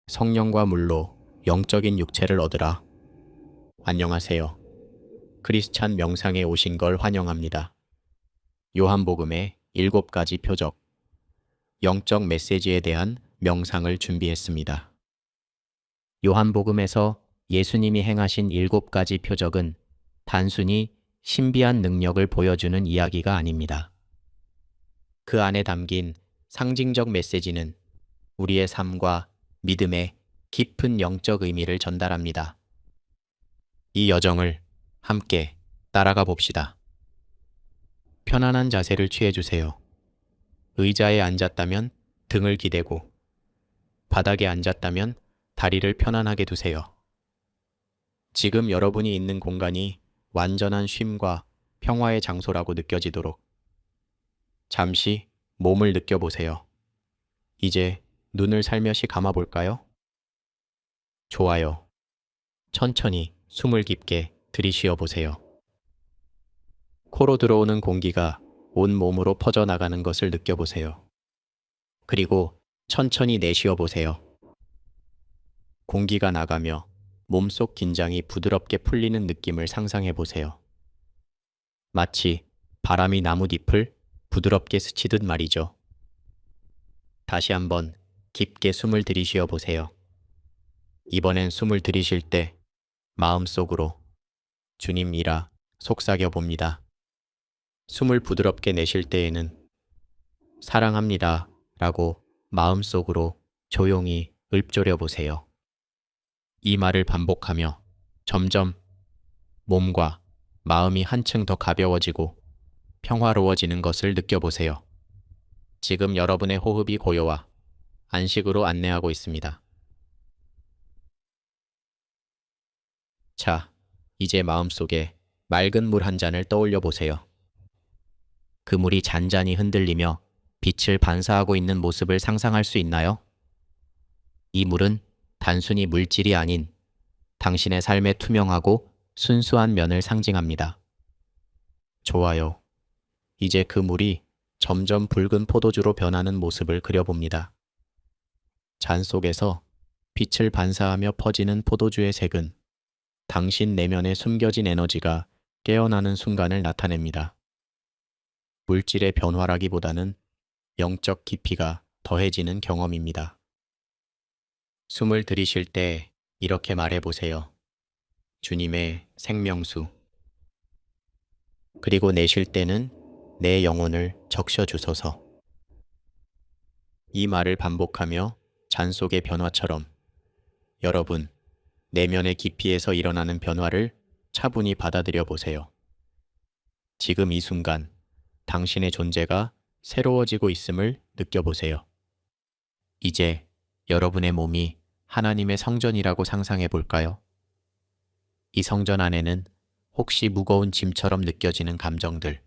성령과 물로 영적인 육체를 얻으라. 안녕하세요. 크리스찬 명상에 오신 걸 환영합니다. 요한복음의 7가지 표적, 영적 메시지에 대한 명상을 준비했습니다. 요한복음에서 예수님이 행하신 7가지 표적은 단순히 신비한 능력을 보여주는 이야기가 아닙니다. 그 안에 담긴 상징적 메시지는 우리의 삶과 믿음의 깊은 영적 의미를 전달합니다. 이 여정을 함께 따라가 봅시다. 편안한 자세를 취해주세요. 의자에 앉았다면 등을 기대고, 바닥에 앉았다면 다리를 편안하게 두세요. 지금 여러분이 있는 공간이 완전한 쉼과 평화의 장소라고 느껴지도록 잠시 몸을 느껴보세요. 이제 눈을 살며시 감아볼까요? 좋아요. 천천히 숨을 깊게 들이쉬어 보세요. 코로 들어오는 공기가 온 몸으로 퍼져나가는 것을 느껴보세요. 그리고 천천히 내쉬어 보세요. 공기가 나가며 몸속 긴장이 부드럽게 풀리는 느낌을 상상해 보세요. 마치 바람이 나뭇잎을 부드럽게 스치듯 말이죠. 다시 한번 깊게 숨을 들이쉬어 보세요. 이번엔 숨을 들이쉴 때 마음속으로 주님이라 속삭여 봅니다. 숨을 부드럽게 내쉴 때에는 사랑합니다 라고 마음속으로 조용히 읊조려 보세요. 이 말을 반복하며 점점 몸과 마음이 한층 더 가벼워지고 평화로워지는 것을 느껴보세요. 지금 여러분의 호흡이 고요와 안식으로 안내하고 있습니다. 자, 이제 마음속에 맑은 물 한 잔을 떠올려 보세요. 그 물이 잔잔히 흔들리며 빛을 반사하고 있는 모습을 상상할 수 있나요? 이 물은 단순히 물질이 아닌 당신의 삶의 투명하고 순수한 면을 상징합니다. 좋아요. 이제 그 물이 점점 붉은 포도주로 변하는 모습을 그려봅니다. 잔 속에서 빛을 반사하며 퍼지는 포도주의 색은 당신 내면에 숨겨진 에너지가 깨어나는 순간을 나타냅니다. 물질의 변화라기보다는 영적 깊이가 더해지는 경험입니다. 숨을 들이쉴 때 이렇게 말해보세요. 주님의 생명수. 그리고 내쉴 때는 내 영혼을 적셔주소서. 이 말을 반복하며 잔 속의 변화처럼 여러분, 내면의 깊이에서 일어나는 변화를 차분히 받아들여 보세요. 지금 이 순간 당신의 존재가 새로워지고 있음을 느껴보세요. 이제 여러분의 몸이 하나님의 성전이라고 상상해 볼까요? 이 성전 안에는 혹시 무거운 짐처럼 느껴지는 감정들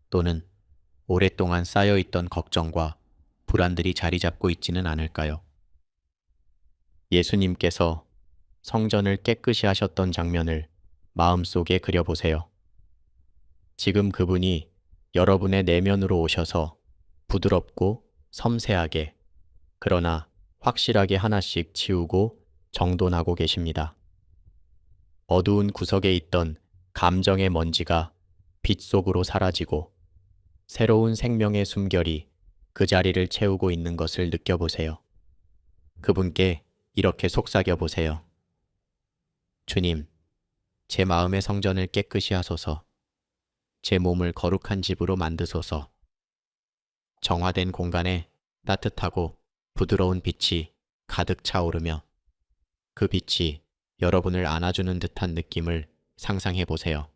또는 오랫동안 쌓여있던 걱정과 불안들이 자리 잡고 있지는 않을까요? 예수님께서 성전을 깨끗이 하셨던 장면을 마음속에 그려보세요. 지금 그분이 여러분의 내면으로 오셔서 부드럽고 섬세하게 그러나 확실하게 하나씩 치우고 정돈하고 계십니다. 어두운 구석에 있던 감정의 먼지가 빛 속으로 사라지고 새로운 생명의 숨결이 그 자리를 채우고 있는 것을 느껴보세요. 그분께 이렇게 속삭여 보세요. 주님, 제 마음의 성전을 깨끗이 하소서. 제 몸을 거룩한 집으로 만드소서. 정화된 공간에 따뜻하고 부드러운 빛이 가득 차오르며 그 빛이 여러분을 안아주는 듯한 느낌을 상상해 보세요.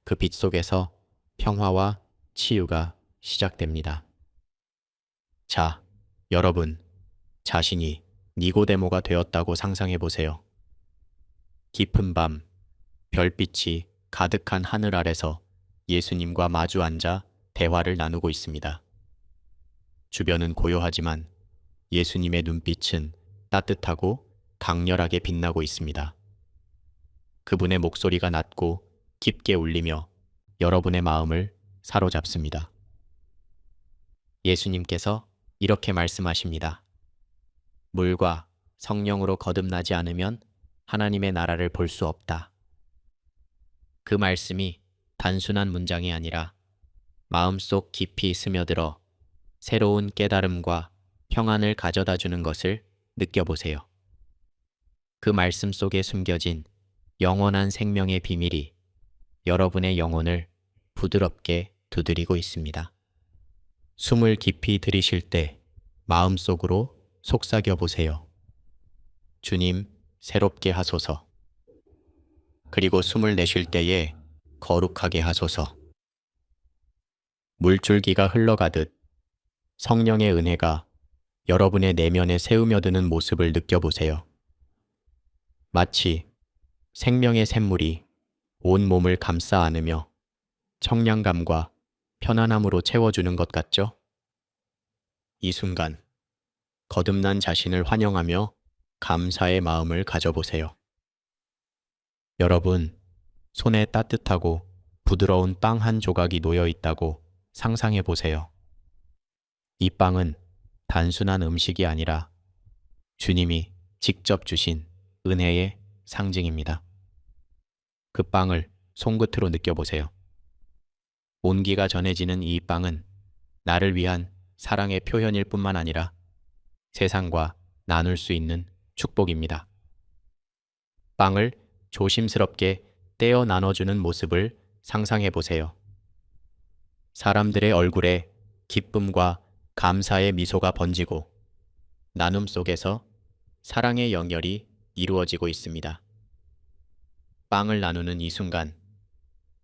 그 빛 속에서 평화와 치유가 시작됩니다. 자, 여러분, 자신이 니고데모가 되었다고 상상해 보세요. 깊은 밤, 별빛이 가득한 하늘 아래서 예수님과 마주 앉아 대화를 나누고 있습니다. 주변은 고요하지만 예수님의 눈빛은 따뜻하고 강렬하게 빛나고 있습니다. 그분의 목소리가 낮고 깊게 울리며 여러분의 마음을 사로잡습니다. 예수님께서 이렇게 말씀하십니다. 물과 성령으로 거듭나지 않으면 하나님의 나라를 볼 수 없다. 그 말씀이 단순한 문장이 아니라 마음속 깊이 스며들어 새로운 깨달음과 평안을 가져다 주는 것을 느껴보세요. 그 말씀 속에 숨겨진 영원한 생명의 비밀이 여러분의 영혼을 부드럽게 두드리고 있습니다. 숨을 깊이 들이쉴 때 마음속으로 속삭여 보세요. 주님, 새롭게 하소서. 그리고 숨을 내쉴 때에 거룩하게 하소서. 물줄기가 흘러가듯 성령의 은혜가 여러분의 내면에 새우며드는 모습을 느껴보세요. 마치 생명의 샘물이 온 몸을 감싸 안으며 청량감과 편안함으로 채워주는 것 같죠? 이 순간 거듭난 자신을 환영하며 감사의 마음을 가져보세요. 여러분, 손에 따뜻하고 부드러운 빵 한 조각이 놓여 있다고 상상해 보세요. 이 빵은 단순한 음식이 아니라 주님이 직접 주신 은혜의 상징입니다. 그 빵을 손끝으로 느껴보세요. 온기가 전해지는 이 빵은 나를 위한 사랑의 표현일 뿐만 아니라 세상과 나눌 수 있는 축복입니다. 빵을 조심스럽게 떼어 나눠주는 모습을 상상해 보세요. 사람들의 얼굴에 기쁨과 감사의 미소가 번지고 나눔 속에서 사랑의 연결이 이루어지고 있습니다. 빵을 나누는 이 순간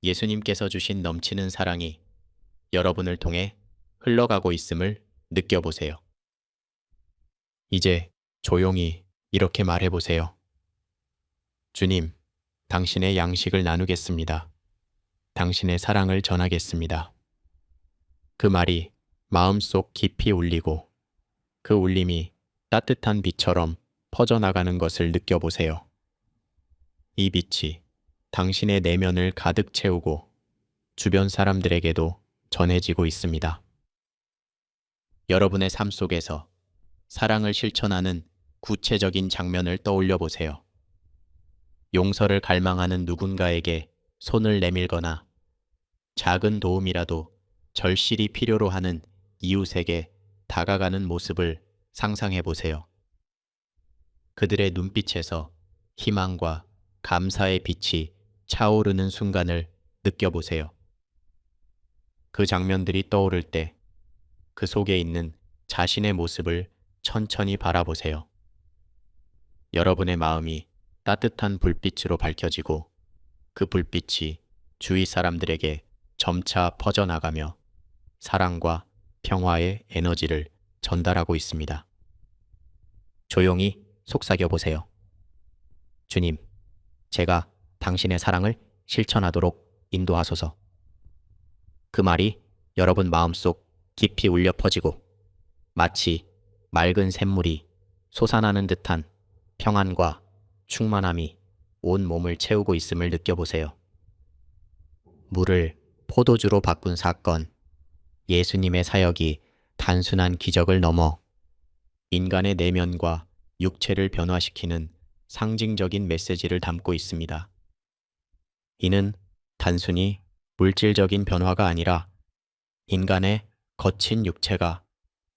예수님께서 주신 넘치는 사랑이 여러분을 통해 흘러가고 있음을 느껴보세요. 이제 조용히 이렇게 말해보세요. 주님, 당신의 양식을 나누겠습니다. 당신의 사랑을 전하겠습니다. 그 말이 마음속 깊이 울리고 그 울림이 따뜻한 빛처럼 퍼져나가는 것을 느껴보세요. 이 빛이 당신의 내면을 가득 채우고 주변 사람들에게도 전해지고 있습니다. 여러분의 삶 속에서 사랑을 실천하는 구체적인 장면을 떠올려 보세요. 용서를 갈망하는 누군가에게 손을 내밀거나 작은 도움이라도 절실히 필요로 하는 이웃에게 다가가는 모습을 상상해 보세요. 그들의 눈빛에서 희망과 감사의 빛이 차오르는 순간을 느껴보세요. 그 장면들이 떠오를 때 그 속에 있는 자신의 모습을 천천히 바라보세요. 여러분의 마음이 따뜻한 불빛으로 밝혀지고 그 불빛이 주위 사람들에게 점차 퍼져나가며 사랑과 평화의 에너지를 전달하고 있습니다. 조용히 속삭여 보세요. 주님, 제가 당신의 사랑을 실천하도록 인도하소서. 그 말이 여러분 마음속 깊이 울려 퍼지고 마치 맑은 샘물이 솟아나는 듯한 평안과 충만함이 온 몸을 채우고 있음을 느껴보세요. 물을 포도주로 바꾼 사건, 예수님의 사역이 단순한 기적을 넘어 인간의 내면과 육체를 변화시키는 상징적인 메시지를 담고 있습니다. 이는 단순히 물질적인 변화가 아니라 인간의 거친 육체가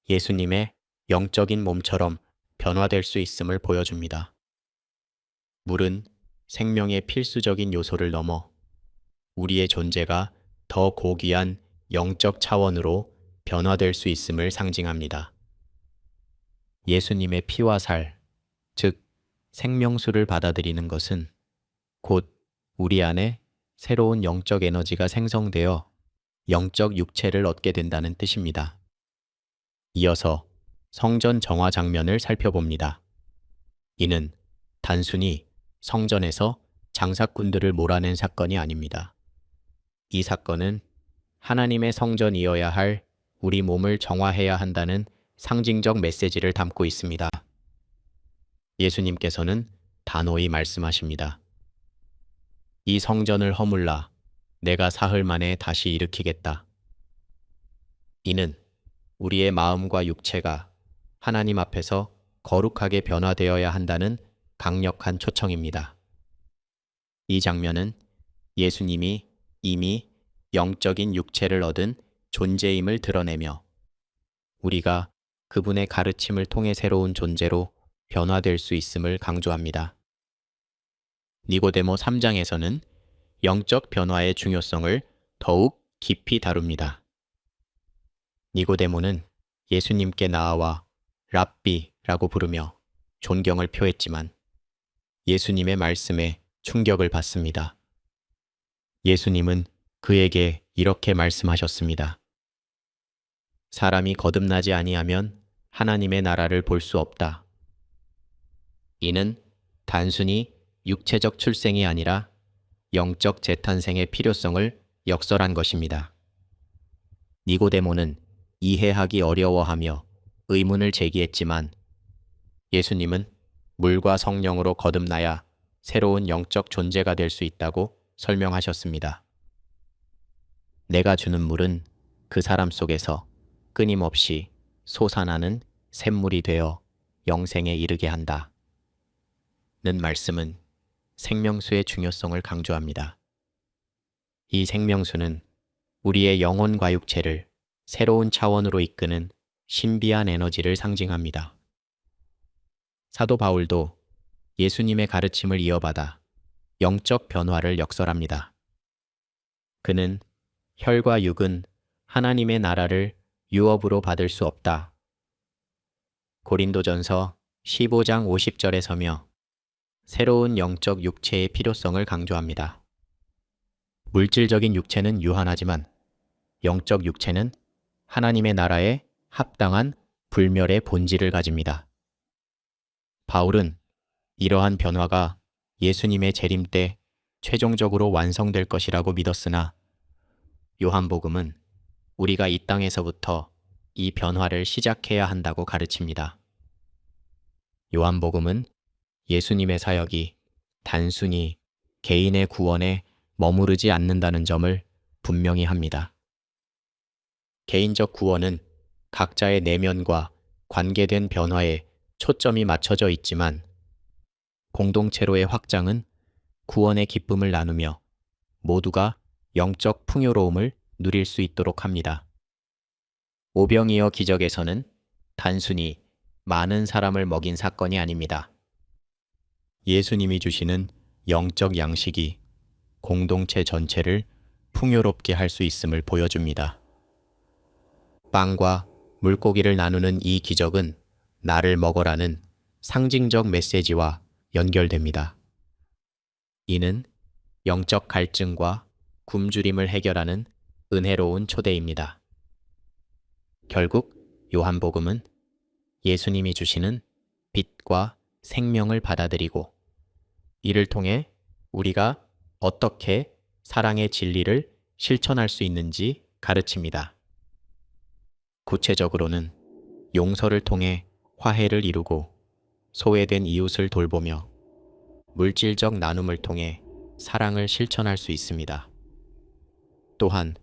예수님의 영적인 몸처럼 변화될 수 있음을 보여줍니다. 물은 생명의 필수적인 요소를 넘어 우리의 존재가 더 고귀한 영적 차원으로 변화될 수 있음을 상징합니다. 예수님의 피와 살, 즉 생명수를 받아들이는 것은 곧 우리 안에 새로운 영적 에너지가 생성되어 영적 육체를 얻게 된다는 뜻입니다. 이어서 성전 정화 장면을 살펴봅니다. 이는 단순히 성전에서 장사꾼들을 몰아낸 사건이 아닙니다. 이 사건은 하나님의 성전이어야 할 우리 몸을 정화해야 한다는 상징적 메시지를 담고 있습니다. 예수님께서는 단호히 말씀하십니다. 이 성전을 허물라 내가 사흘 만에 다시 일으키겠다. 이는 우리의 마음과 육체가 하나님 앞에서 거룩하게 변화되어야 한다는 강력한 초청입니다. 이 장면은 예수님이 이미 영적인 육체를 얻은 존재임을 드러내며 우리가 그분의 가르침을 통해 새로운 존재로 변화될 수 있음을 강조합니다. 니고데모 3장에서는 영적 변화의 중요성을 더욱 깊이 다룹니다. 니고데모는 예수님께 나아와 랍비라고 부르며 존경을 표했지만 예수님의 말씀에 충격을 받습니다. 예수님은 그에게 이렇게 말씀하셨습니다. 사람이 거듭나지 아니하면 하나님의 나라를 볼 수 없다. 이는 단순히 육체적 출생이 아니라 영적 재탄생의 필요성을 역설한 것입니다. 니고데모는 이해하기 어려워하며 의문을 제기했지만 예수님은 물과 성령으로 거듭나야 새로운 영적 존재가 될 수 있다고 설명하셨습니다. 내가 주는 물은 그 사람 속에서 끊임없이 솟아나는 샘물이 되어 영생에 이르게 한다. 는 말씀은 생명수의 중요성을 강조합니다. 이 생명수는 우리의 영혼과 육체를 새로운 차원으로 이끄는 신비한 에너지를 상징합니다. 사도 바울도 예수님의 가르침을 이어받아 영적 변화를 역설합니다. 그는 혈과 육은 하나님의 나라를 유업으로 받을 수 없다. 고린도전서 15장 50절에 서며 새로운 영적 육체의 필요성을 강조합니다. 물질적인 육체는 유한하지만 영적 육체는 하나님의 나라에 합당한 불멸의 본질을 가집니다. 바울은 이러한 변화가 예수님의 재림 때 최종적으로 완성될 것이라고 믿었으나 요한복음은 우리가 이 땅에서부터 이 변화를 시작해야 한다고 가르칩니다. 요한복음은 예수님의 사역이 단순히 개인의 구원에 머무르지 않는다는 점을 분명히 합니다. 개인적 구원은 각자의 내면과 관계된 변화에 초점이 맞춰져 있지만 공동체로의 확장은 구원의 기쁨을 나누며 모두가 영적 풍요로움을 누릴 수 있도록 합니다. 오병이어 기적에서는 단순히 많은 사람을 먹인 사건이 아닙니다. 예수님이 주시는 영적 양식이 공동체 전체를 풍요롭게 할 수 있음을 보여줍니다. 빵과 물고기를 나누는 이 기적은 나를 먹어라는 상징적 메시지와 연결됩니다. 이는 영적 갈증과 굶주림을 해결하는 은혜로운 초대입니다. 결국 요한복음은 예수님이 주시는 빛과 생명을 받아들이고 이를 통해 우리가 어떻게 사랑의 진리를 실천할 수 있는지 가르칩니다. 구체적으로는 용서를 통해 화해를 이루고 소외된 이웃을 돌보며 물질적 나눔을 통해 사랑을 실천할 수 있습니다. 또한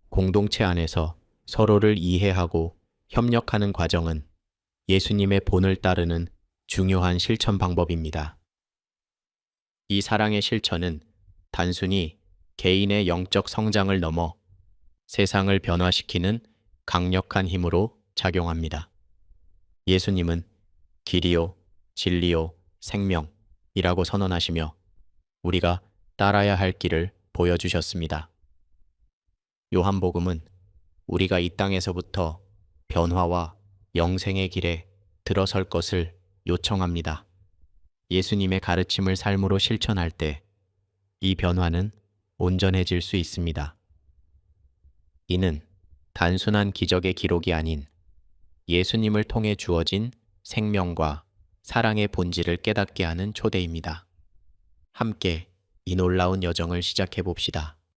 공동체 안에서 서로를 이해하고 협력하는 과정은 예수님의 본을 따르는 중요한 실천 방법입니다. 이 사랑의 실천은 단순히 개인의 영적 성장을 넘어 세상을 변화시키는 강력한 힘으로 작용합니다. 예수님은 길이요, 진리요, 생명이라고 선언하시며 우리가 따라야 할 길을 보여주셨습니다. 요한복음은 우리가 이 땅에서부터 변화와 영생의 길에 들어설 것을 요청합니다. 예수님의 가르침을 삶으로 실천할 때 이 변화는 온전해질 수 있습니다. 이는 단순한 기적의 기록이 아닌 예수님을 통해 주어진 생명과 사랑의 본질을 깨닫게 하는 초대입니다. 함께 이 놀라운 여정을 시작해 봅시다.